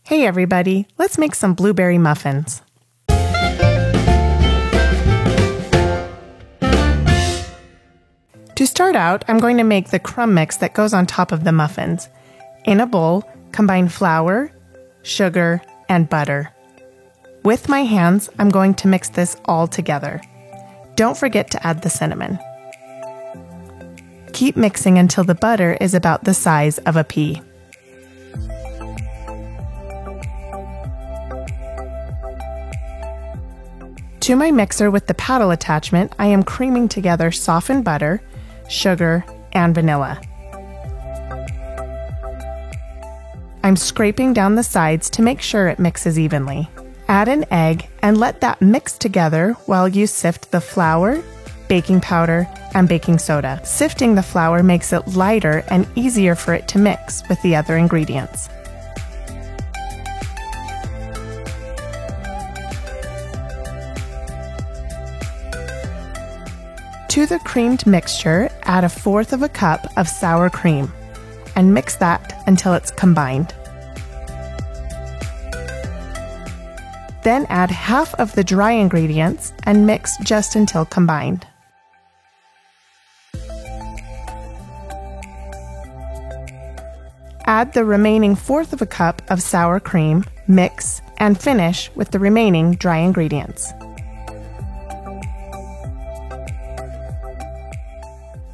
Hey everybody, let's make some blueberry muffins. To start out, I'm going to make the crumb mix that goes on top of the muffins. In a bowl, combine flour, sugar, and butter. With my hands, I'm going to mix this all together. Don't forget to add the cinnamon. Keep mixing until the butter is about the size of a pea. To my mixer with the paddle attachment, I am creaming together softened butter, sugar, and vanilla. I'm scraping down the sides to make sure it mixes evenly. Add an egg and let that mix together while you sift the flour, baking powder, and baking soda. Sifting the flour makes it lighter and easier for it to mix with the other ingredients. To the creamed mixture, add 1/4 cup of sour cream and mix that until it's combined. Then add half of the dry ingredients and mix just until combined. Add the remaining 1/4 cup of sour cream, mix, and finish with the remaining dry ingredients.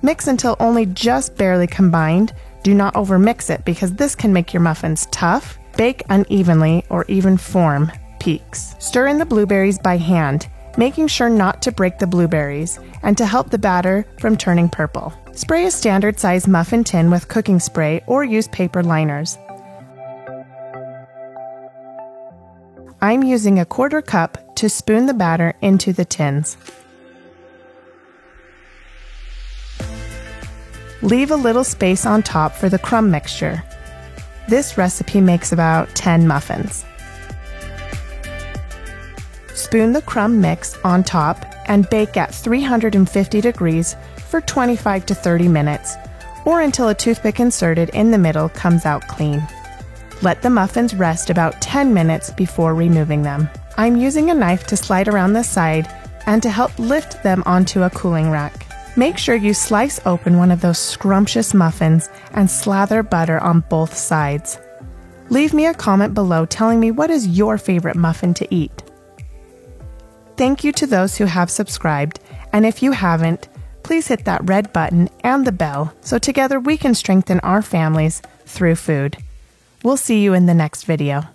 Mix until only just barely combined. Do not overmix it because this can make your muffins tough, bake unevenly, or even form peaks. Stir in the blueberries by hand, making sure not to break the blueberries and to help the batter from turning purple. Spray a standard size muffin tin with cooking spray or use paper liners. I'm using 1/4 cup to spoon the batter into the tins. Leave a little space on top for the crumb mixture. This recipe makes about 10 muffins. Spoon the crumb mix on top and bake at 350 degrees for 25 to 30 minutes, or until a toothpick inserted in the middle comes out clean. Let the muffins rest about 10 minutes before removing them. I'm using a knife to slide around the side and to help lift them onto a cooling rack. Make sure you slice open one of those scrumptious muffins and slather butter on both sides. Leave me a comment below telling me what is your favorite muffin to eat. Thank you to those who have subscribed, and if you haven't, please hit that red button and the bell so together we can strengthen our families through food. We'll see you in the next video.